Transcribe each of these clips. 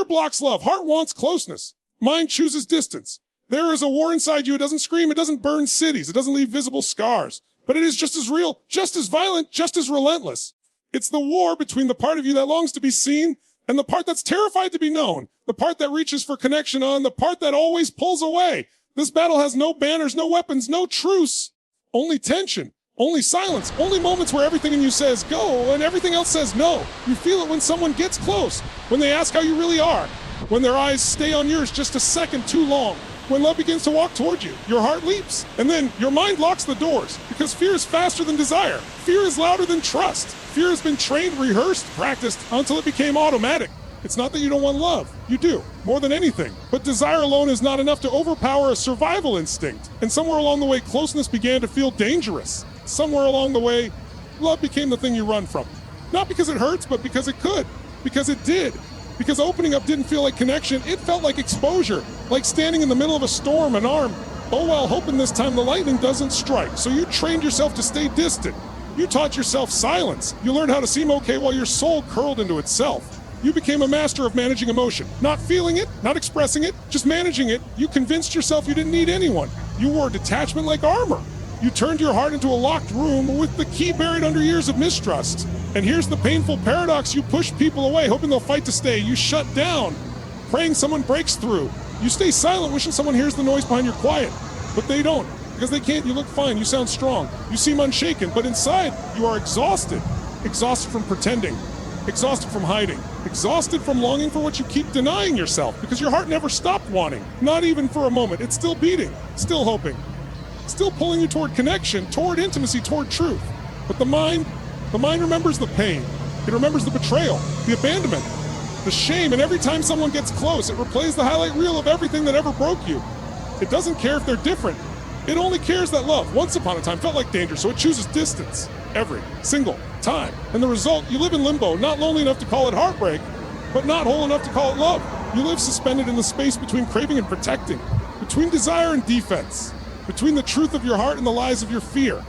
Fear blocks love. Heart wants closeness. Mind chooses distance. There is a war inside you. It doesn't scream. It doesn't burn cities. It doesn't leave visible scars. But it is just as real, just as violent, just as relentless. It's the war between the part of you that longs to be seen and the part that's terrified to be known. The part that reaches for connection on, the part that always pulls away. This battle has no banners, no weapons, no truce. Only tension, only silence, only moments where everything in you says go and everything else says no. You feel it when someone gets close, when they ask how you really are, when their eyes stay on yours just a second too long. When love begins to walk toward you, your heart leaps, and then your mind locks the doors, because fear is faster than desire. Fear is louder than trust. Fear has been trained, rehearsed, practiced, until it became automatic. It's not that you don't want love. You do, more than anything. But desire alone is not enough to overpower a survival instinct. And somewhere along the way, closeness began to feel dangerous. Somewhere along the way, love became the thing you run from. Not because it hurts, but because it could. Because it did. Because opening up didn't feel like connection, it felt like exposure, like standing in the middle of a storm, an arm. Oh well, hoping this time the lightning doesn't strike. So you trained yourself to stay distant. You taught yourself silence. You learned how to seem okay while your soul curled into itself. You became a master of managing emotion. Not feeling it, not expressing it, just managing it. You convinced yourself you didn't need anyone. You wore detachment like armor. You turned your heart into a locked room with the key buried under years of mistrust. And here's the painful paradox. You push people away, hoping they'll fight to stay. You shut down, praying someone breaks through. You stay silent, wishing someone hears the noise behind your quiet. But they don't, because they can't. You look fine, you sound strong, you seem unshaken, but inside you are exhausted. Exhausted from pretending, exhausted from hiding, exhausted from longing for what you keep denying yourself, because your heart never stopped wanting, not even for a moment. It's still beating, still hoping, still pulling you toward connection, toward intimacy, toward truth. But the mind remembers the pain. It remembers the betrayal, the abandonment, the shame, and every time someone gets close, it replays the highlight reel of everything that ever broke you. It doesn't care if they're different. It only cares that love, once upon a time, felt like danger, so it chooses distance every single time. And the result, you live in limbo, not lonely enough to call it heartbreak, but not whole enough to call it love. You live suspended in the space between craving and protecting, between desire and defense, between the truth of your heart and the lies of your fear.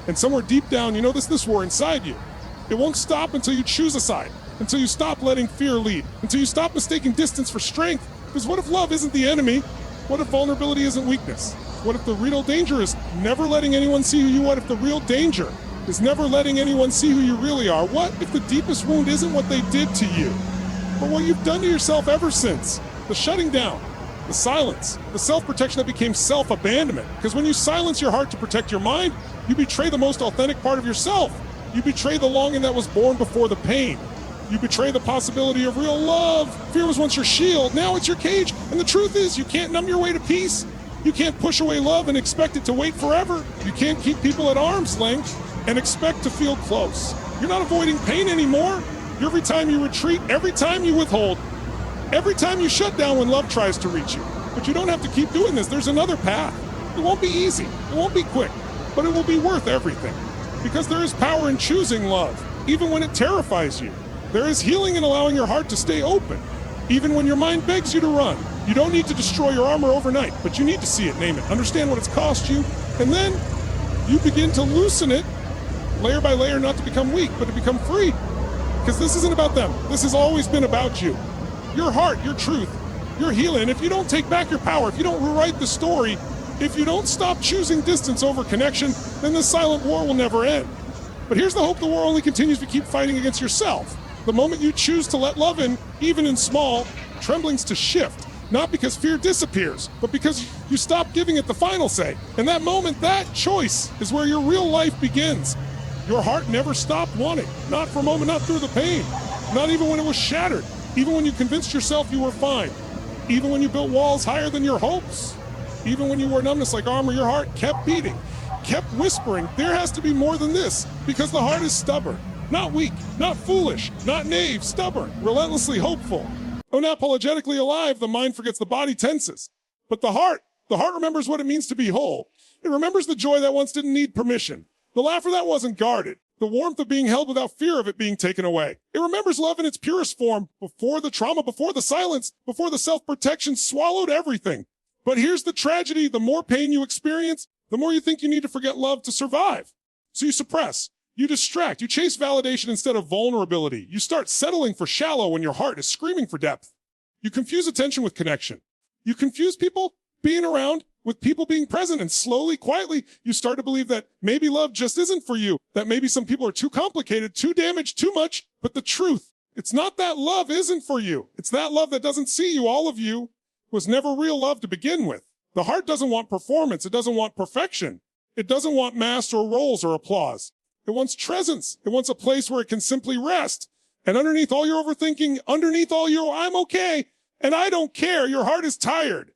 And somewhere deep down, you know this war inside you. It won't stop until you choose a side, until you stop letting fear lead, until you stop mistaking distance for strength. Because what if love isn't the enemy? What if vulnerability isn't weakness? What if the real danger is never letting anyone see who you are? What if the real danger is never letting anyone see who you really are? What if the deepest wound isn't what they did to you, but what you've done to yourself ever since? The shutting down, the silence, the self-protection that became self-abandonment. Because when you silence your heart to protect your mind, you betray the most authentic part of yourself. You betray the longing that was born before the pain. You betray the possibility of real love. Fear was once your shield, now it's your cage. And the truth is, you can't numb your way to peace. You can't push away love and expect it to wait forever. You can't keep people at arm's length and expect to feel close. You're not avoiding pain anymore. Every time you retreat, every time you withhold, every time you shut down when love tries to reach you. But you don't have to keep doing this. There's another path. It won't be easy. It won't be quick, but it will be worth everything. Because there is power in choosing love, even when it terrifies you. There is healing in allowing your heart to stay open, even when your mind begs you to run. You don't need to destroy your armor overnight, but you need to see it, name it, understand what it's cost you, and then you begin to loosen it, layer by layer, not to become weak, but to become free. Because this isn't about them. This has always been about you. Your heart, your truth, your healing. And if you don't take back your power, if you don't rewrite the story, if you don't stop choosing distance over connection, then this silent war will never end. But here's the hope: the war only continues if you keep fighting against yourself. The moment you choose to let love in, even in small, tremblings to shift. Not because fear disappears, but because you stop giving it the final say. And that moment, that choice, is where your real life begins. Your heart never stopped wanting. Not for a moment, not through the pain. Not even when it was shattered. Even when you convinced yourself you were fine. Even when you built walls higher than your hopes. Even when you wore numbness like armor, your heart kept beating, kept whispering, there has to be more than this, because the heart is stubborn. Not weak, not foolish, not naive, stubborn, relentlessly hopeful. Unapologetically alive, the mind forgets, the body tenses. But the heart remembers what it means to be whole. It remembers the joy that once didn't need permission. The laughter that wasn't guarded. The warmth of being held without fear of it being taken away. It remembers love in its purest form, before the trauma, before the silence, before the self-protection swallowed everything. But here's the tragedy: the more pain you experience, the more you think you need to forget love to survive. So you suppress. You distract, you chase validation instead of vulnerability. You start settling for shallow when your heart is screaming for depth. You confuse attention with connection. You confuse people being around with people being present, and slowly, quietly, you start to believe that maybe love just isn't for you, that maybe some people are too complicated, too damaged, too much. But the truth, it's not that love isn't for you. It's that love that doesn't see you. All of you was never real love to begin with. The heart doesn't want performance. It doesn't want perfection. It doesn't want masks or roles or applause. It wants presence. It wants a place where it can simply rest. And underneath all your overthinking, underneath all your I'm okay and I don't care, your heart is tired.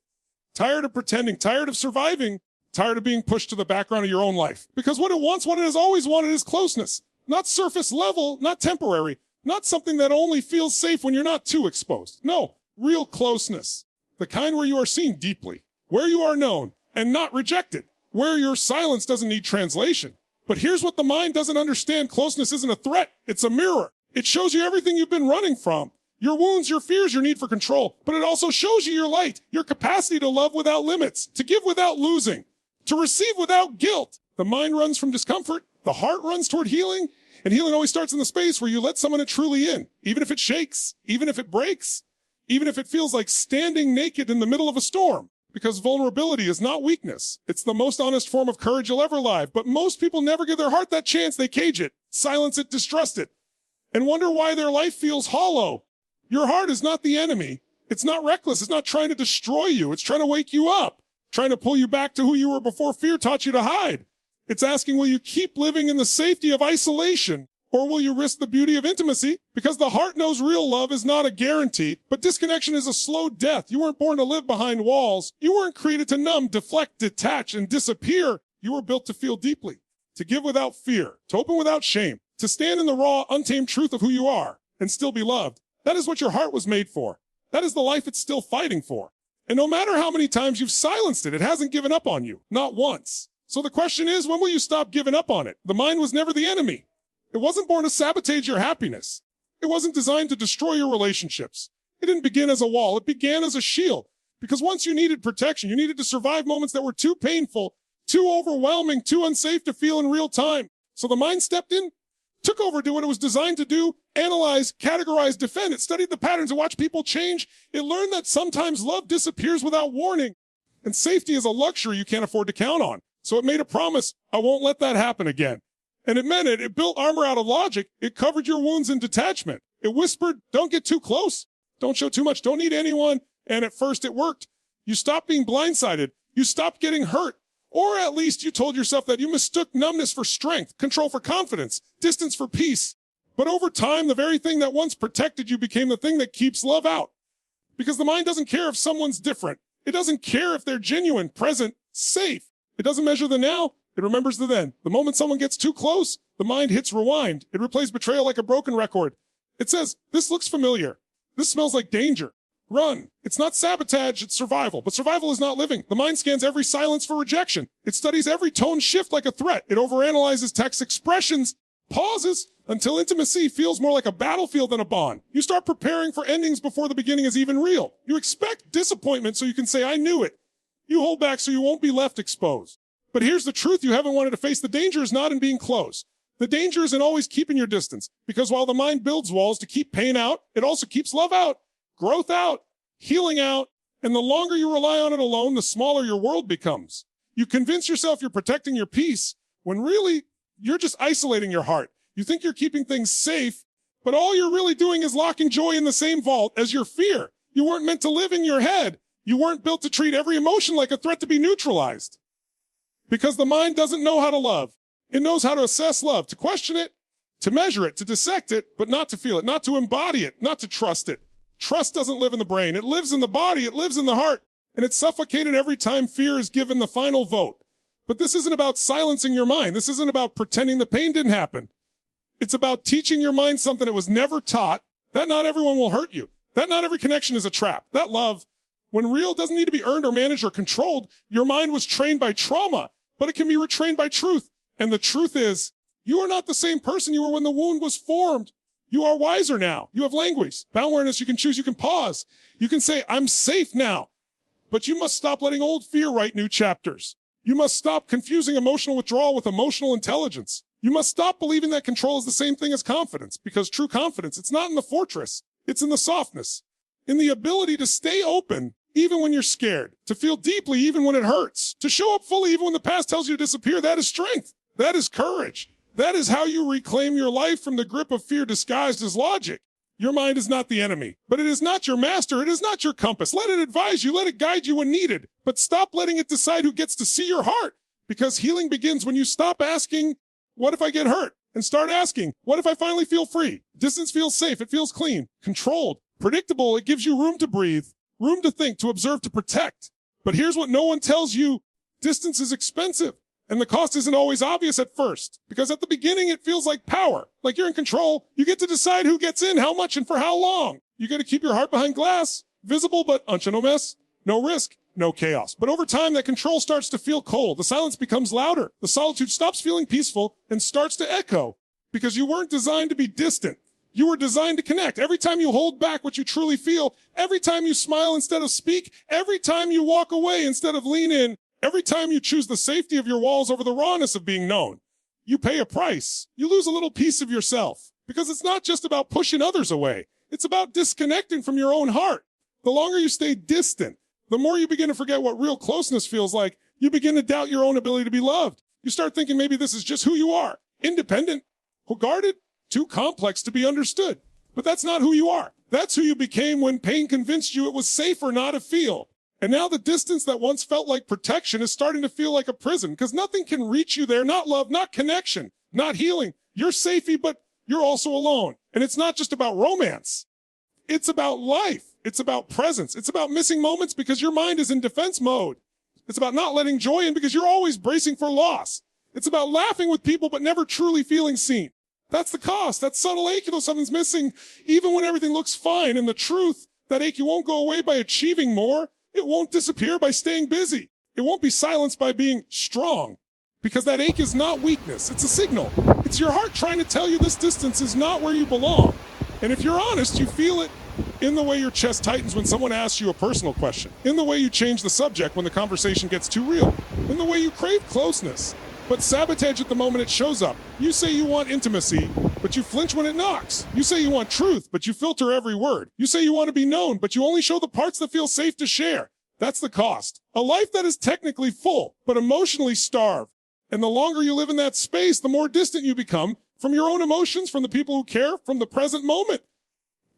Tired of pretending, tired of surviving, tired of being pushed to the background of your own life. Because what it wants, what it has always wanted, is closeness. Not surface level, not temporary, not something that only feels safe when you're not too exposed. No, real closeness. The kind where you are seen deeply, where you are known and not rejected, where your silence doesn't need translation. But here's what the mind doesn't understand. Closeness isn't a threat. It's a mirror. It shows you everything you've been running from. Your wounds, your fears, your need for control. But it also shows you your light, your capacity to love without limits, to give without losing, to receive without guilt. The mind runs from discomfort. The heart runs toward healing. And healing always starts in the space where you let someone truly in, even if it shakes, even if it breaks, even if it feels like standing naked in the middle of a storm. Because vulnerability is not weakness. It's the most honest form of courage you'll ever live. But most people never give their heart that chance. They cage it, silence it, distrust it, and wonder why their life feels hollow. Your heart is not the enemy. It's not reckless. It's not trying to destroy you. It's trying to wake you up, trying to pull you back to who you were before fear taught you to hide. It's asking, will you keep living in the safety of isolation, or will you risk the beauty of intimacy? Because the heart knows real love is not a guarantee, but disconnection is a slow death. You weren't born to live behind walls. You weren't created to numb, deflect, detach, and disappear. You were built to feel deeply, to give without fear, to open without shame, to stand in the raw, untamed truth of who you are and still be loved. That is what your heart was made for. That is the life it's still fighting for. And no matter how many times you've silenced it, it hasn't given up on you. Not once. So the question is, when will you stop giving up on it? The mind was never the enemy. It wasn't born to sabotage your happiness. It wasn't designed to destroy your relationships. It didn't begin as a wall. It began as a shield. Because once you needed protection, you needed to survive moments that were too painful, too overwhelming, too unsafe to feel in real time. So the mind stepped in, took over, did what it was designed to do, analyze, categorize, defend. It studied the patterns and watched people change. It learned that sometimes love disappears without warning, and safety is a luxury you can't afford to count on. So it made a promise, I won't let that happen again. And it meant it. It built armor out of logic. It covered your wounds in detachment. It whispered, don't get too close. Don't show too much. Don't need anyone. And at first it worked. You stopped being blindsided. You stopped getting hurt. Or at least you told yourself that you mistook numbness for strength, control for confidence, distance for peace. But over time, the very thing that once protected you became the thing that keeps love out. Because the mind doesn't care if someone's different. It doesn't care if they're genuine, present, safe. It doesn't measure the now. It remembers the then. The moment someone gets too close, the mind hits rewind. It replays betrayal like a broken record. It says, this looks familiar. This smells like danger. Run. It's not sabotage, it's survival. But survival is not living. The mind scans every silence for rejection. It studies every tone shift like a threat. It overanalyzes text expressions, pauses until intimacy feels more like a battlefield than a bond. You start preparing for endings before the beginning is even real. You expect disappointment so you can say, I knew it. You hold back so you won't be left exposed. But here's the truth you haven't wanted to face. The danger is not in being close. The danger is in always keeping your distance. Because while the mind builds walls to keep pain out, it also keeps love out, growth out, healing out. And the longer you rely on it alone, the smaller your world becomes. You convince yourself you're protecting your peace when really you're just isolating your heart. You think you're keeping things safe, but all you're really doing is locking joy in the same vault as your fear. You weren't meant to live in your head. You weren't built to treat every emotion like a threat to be neutralized. Because the mind doesn't know how to love. It knows how to assess love, to question it, to measure it, to dissect it, but not to feel it, not to embody it, not to trust it. Trust doesn't live in the brain. It lives in the body. It lives in the heart. And it's suffocated every time fear is given the final vote. But this isn't about silencing your mind. This isn't about pretending the pain didn't happen. It's about teaching your mind something it was never taught, that not everyone will hurt you, that not every connection is a trap, that love, when real, doesn't need to be earned or managed or controlled. Your mind was trained by trauma, but it can be retrained by truth. And the truth is, you are not the same person you were when the wound was formed. You are wiser now. You have language, bound awareness. You can choose. You can pause. You can say, I'm safe now. But you must stop letting old fear write new chapters. You must stop confusing emotional withdrawal with emotional intelligence. You must stop believing that control is the same thing as confidence, because true confidence, it's not in the fortress. It's in the softness. in the ability to stay open even when you're scared, to feel deeply even when it hurts, to show up fully even when the past tells you to disappear. That is strength. That is courage. That is how you reclaim your life from the grip of fear disguised as logic. Your mind is not the enemy, but it is not your master. It is not your compass. Let it advise you. Let it guide you when needed, but stop letting it decide who gets to see your heart, because healing begins when you stop asking, what if I get hurt? And start asking, what if I finally feel free? Distance feels safe. It feels clean, controlled, predictable. It gives you room to breathe, room to think, to observe, to protect. But here's what no one tells you. Distance is expensive. And the cost isn't always obvious at first, because at the beginning it feels like power, like you're in control. You get to decide who gets in, how much, and for how long. You get to keep your heart behind glass, visible, but no mess, no risk, no chaos. But over time, that control starts to feel cold. The silence becomes louder. The solitude stops feeling peaceful and starts to echo, because you weren't designed to be distant. You were designed to connect. Every time you hold back what you truly feel, every time you smile instead of speak, every time you walk away instead of lean in, every time you choose the safety of your walls over the rawness of being known, you pay a price. You lose a little piece of yourself, because it's not just about pushing others away. It's about disconnecting from your own heart. The longer you stay distant, the more you begin to forget what real closeness feels like. You begin to doubt your own ability to be loved. You start thinking maybe this is just who you are. Independent, guarded, too complex to be understood. But that's not who you are. That's who you became when pain convinced you it was safer not to feel. And now the distance that once felt like protection is starting to feel like a prison, because nothing can reach you there. Not love, not connection, not healing. You're safety, but you're also alone. And it's not just about romance. It's about life. It's about presence. It's about missing moments because your mind is in defense mode. It's about not letting joy in because you're always bracing for loss. It's about laughing with people but never truly feeling seen. That's the cost. That subtle ache, though something's missing, even when everything looks fine. And the truth, that ache, you won't go away by achieving more. It won't disappear by staying busy. It won't be silenced by being strong, because that ache is not weakness. It's a signal. It's your heart trying to tell you this distance is not where you belong. And if you're honest, you feel it in the way your chest tightens when someone asks you a personal question, in the way you change the subject when the conversation gets too real, in the way you crave closeness, but sabotage at the moment it shows up. You say you want intimacy, but you flinch when it knocks. You say you want truth, but you filter every word. You say you want to be known, but you only show the parts that feel safe to share. That's the cost. A life that is technically full, but emotionally starved. And the longer you live in that space, the more distant you become from your own emotions, from the people who care, from the present moment.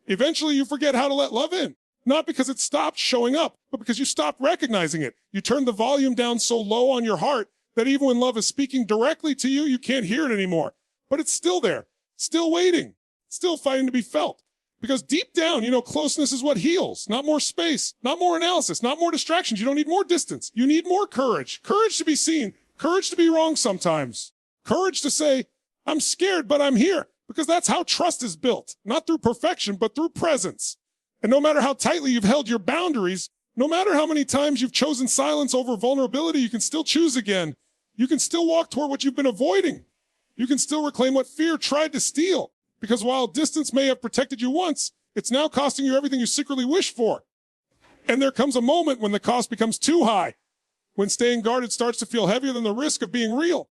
Eventually, you forget how to let love in. Not because it stopped showing up, but because you stopped recognizing it. You turned the volume down so low on your heart that even when love is speaking directly to you, you can't hear it anymore. But it's still there, still waiting, still fighting to be felt. Because deep down, closeness is what heals. Not more space, not more analysis, not more distractions. You don't need more distance. You need more courage. Courage to be seen. Courage to be wrong sometimes. Courage to say, I'm scared, but I'm here. Because that's how trust is built. Not through perfection, but through presence. And no matter how tightly you've held your boundaries, no matter how many times you've chosen silence over vulnerability, you can still choose again. You can still walk toward what you've been avoiding. You can still reclaim what fear tried to steal. Because while distance may have protected you once, it's now costing you everything you secretly wish for. And there comes a moment when the cost becomes too high. When staying guarded starts to feel heavier than the risk of being real.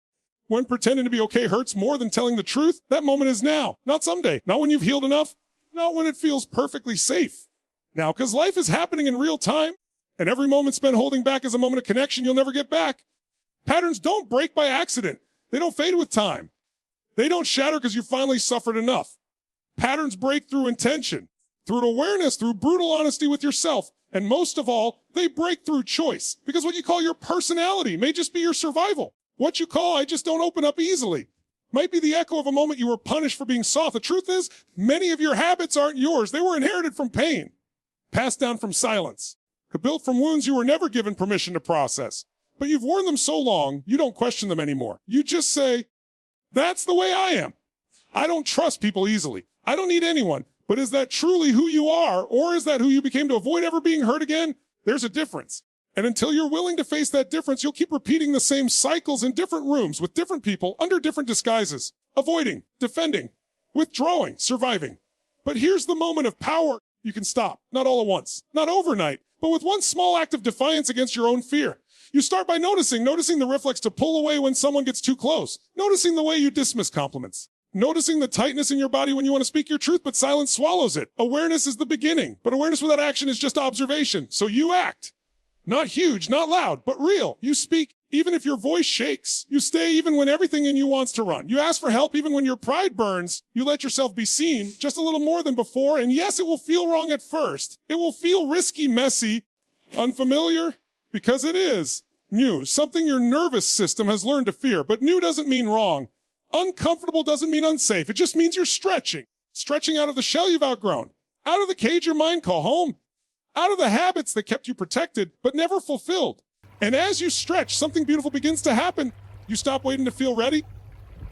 When pretending to be okay hurts more than telling the truth, that moment is now, not someday. Not when you've healed enough, not when it feels perfectly safe. Now, because life is happening in real time, and every moment spent holding back is a moment of connection you'll never get back. Patterns don't break by accident. They don't fade with time. They don't shatter because you finally suffered enough. Patterns break through intention, through awareness, through brutal honesty with yourself. And most of all, they break through choice. Because what you call your personality may just be your survival. What you call I just don't open up easily might be the echo of a moment you were punished for being soft. The truth is, many of your habits aren't yours. They were inherited from pain, passed down from silence, built from wounds you were never given permission to process. But you've worn them so long, you don't question them anymore. You just say, that's the way I am. I don't trust people easily. I don't need anyone. But is that truly who you are, or is that who you became to avoid ever being hurt again? There's a difference. And until you're willing to face that difference, you'll keep repeating the same cycles in different rooms with different people under different disguises, avoiding, defending, withdrawing, surviving. But here's the moment of power. You can stop, not all at once, not overnight, but with one small act of defiance against your own fear. You start by noticing the reflex to pull away when someone gets too close, noticing the way you dismiss compliments, Noticing the tightness in your body when you want to speak your truth, but silence swallows it. Awareness is the beginning, but awareness without action is just observation. So you act. Not huge, not loud, but real. You speak even if your voice shakes. You stay even when everything in you wants to run. You ask for help even when your pride burns. You let yourself be seen just a little more than before. And yes, it will feel wrong at first. It will feel risky, messy, unfamiliar, because it is new. Something your nervous system has learned to fear. But new doesn't mean wrong. Uncomfortable doesn't mean unsafe. It just means you're stretching. Stretching out of the shell you've outgrown. Out of the cage your mind call home. Out of the habits that kept you protected, but never fulfilled. And as you stretch, something beautiful begins to happen. You stop waiting to feel ready.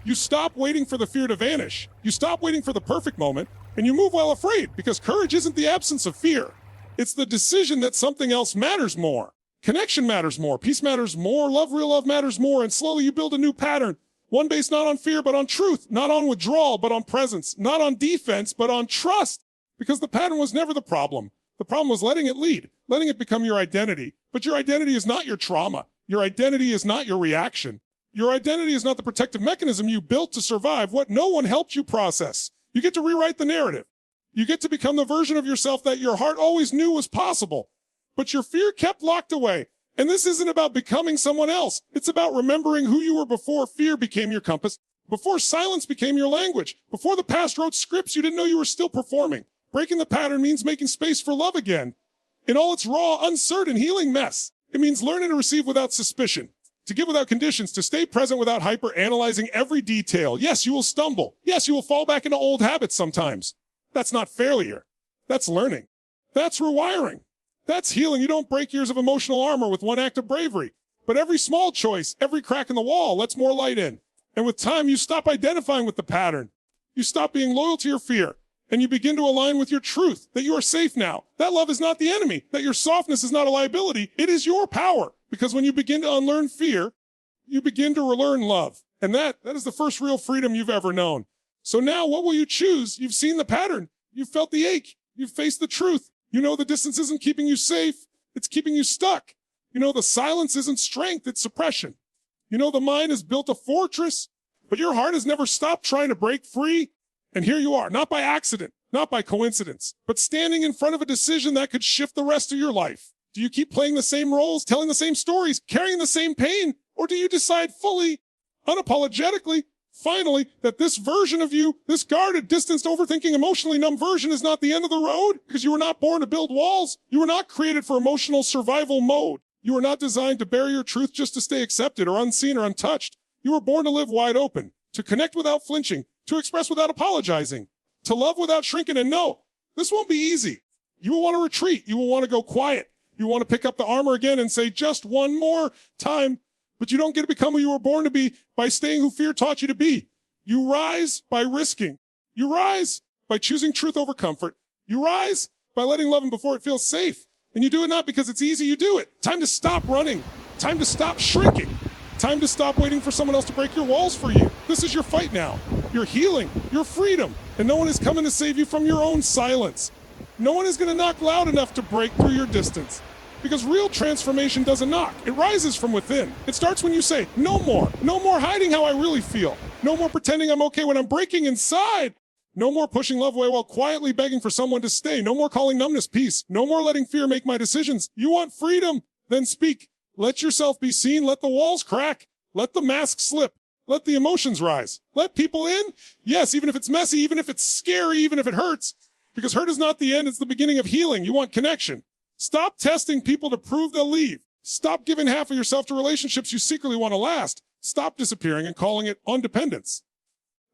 You stop waiting for the fear to vanish. You stop waiting for the perfect moment, and you move while afraid, because courage isn't the absence of fear. It's the decision that something else matters more. Connection matters more. Peace matters more. Love, real love matters more. And slowly you build a new pattern. One based not on fear, but on truth. Not on withdrawal, but on presence. Not on defense, but on trust. Because the pattern was never the problem. The problem was letting it lead, letting it become your identity. But your identity is not your trauma. Your identity is not your reaction. Your identity is not the protective mechanism you built to survive what no one helped you process. You get to rewrite the narrative. You get to become the version of yourself that your heart always knew was possible. But your fear kept locked away. And this isn't about becoming someone else. It's about remembering who you were before fear became your compass, before silence became your language, before the past wrote scripts you didn't know you were still performing. Breaking the pattern means making space for love again. In all its raw, uncertain, healing mess. It means learning to receive without suspicion, to give without conditions, to stay present without hyper-analyzing every detail. Yes, you will stumble. Yes, you will fall back into old habits sometimes. That's not failure. That's learning. That's rewiring. That's healing. You don't break years of emotional armor with one act of bravery. But every small choice, every crack in the wall lets more light in. And with time, you stop identifying with the pattern. You stop being loyal to your fear. And you begin to align with your truth, that you are safe now. That love is not the enemy, that your softness is not a liability. It is your power. Because when you begin to unlearn fear, you begin to relearn love. And that is the first real freedom you've ever known. So now what will you choose? You've seen the pattern. You've felt the ache. You've faced the truth. You know the distance isn't keeping you safe. It's keeping you stuck. You know the silence isn't strength. It's suppression. You know the mind has built a fortress, but your heart has never stopped trying to break free. And here you are, not by accident, not by coincidence, but standing in front of a decision that could shift the rest of your life. Do you keep playing the same roles, telling the same stories, carrying the same pain? Or do you decide fully, unapologetically, finally, that this version of you, this guarded, distanced, overthinking, emotionally numb version is not the end of the road? Because you were not born to build walls. You were not created for emotional survival mode. You were not designed to bury your truth just to stay accepted or unseen or untouched. You were born to live wide open, to connect without flinching, to express without apologizing, to love without shrinking. And no, this won't be easy. You will want to retreat. You will want to go quiet. You want to pick up the armor again and say just one more time. But you don't get to become who you were born to be by staying who fear taught you to be. You rise by risking. You rise by choosing truth over comfort. You rise by letting love in before it feels safe. And you do it not because it's easy, you do it. Time to stop running. Time to stop shrinking. Time to stop waiting for someone else to break your walls for you. This is your fight now. Your healing, your freedom. And no one is coming to save you from your own silence. No one is going to knock loud enough to break through your distance. Because real transformation doesn't knock. It rises from within. It starts when you say, no more. No more hiding how I really feel. No more pretending I'm okay when I'm breaking inside. No more pushing love away while quietly begging for someone to stay. No more calling numbness peace. No more letting fear make my decisions. You want freedom? Then speak. Let yourself be seen. Let the walls crack. Let the mask slip. Let the emotions rise. Let people in. Yes, even if it's messy, even if it's scary, even if it hurts. Because hurt is not the end. It's the beginning of healing. You want connection. Stop testing people to prove they'll leave. Stop giving half of yourself to relationships you secretly want to last. Stop disappearing and calling it undependence.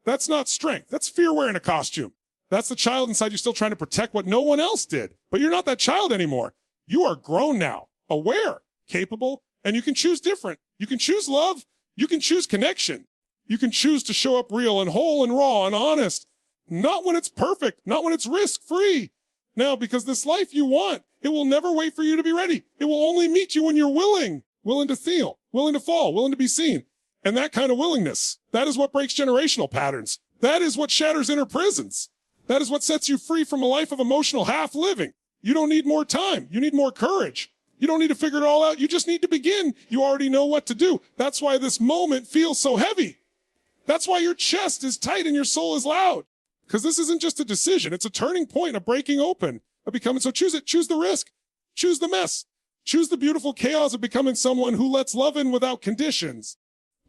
That's not strength. That's fear wearing a costume. That's the child inside you still trying to protect what no one else did. But you're not that child anymore. You are grown now, aware, capable, and you can choose different. You can choose love. You can choose connection. You can choose to show up real and whole and raw and honest. Not when it's perfect, not when it's risk-free. Now, because this life you want, it will never wait for you to be ready. It will only meet you when you're willing to feel, willing to fall, willing to be seen. And that kind of willingness, that is what breaks generational patterns. That is what shatters inner prisons. That is what sets you free from a life of emotional half-living. You don't need more time. You need more courage. You don't need to figure it all out. You just need to begin. You already know what to do. That's why this moment feels so heavy. That's why your chest is tight and your soul is loud. Because this isn't just a decision. It's a turning point, a breaking open, a becoming. So choose it. Choose the risk. Choose the mess. Choose the beautiful chaos of becoming someone who lets love in without conditions.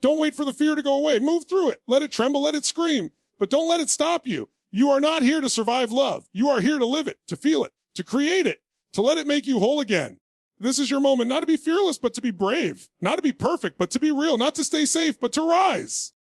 Don't wait for the fear to go away. Move through it. Let it tremble. Let it scream. But don't let it stop you. You are not here to survive love. You are here to live it, to feel it, to create it, to let it make you whole again. This is your moment, not to be fearless, but to be brave. Not to be perfect, but to be real. Not to stay safe, but to rise.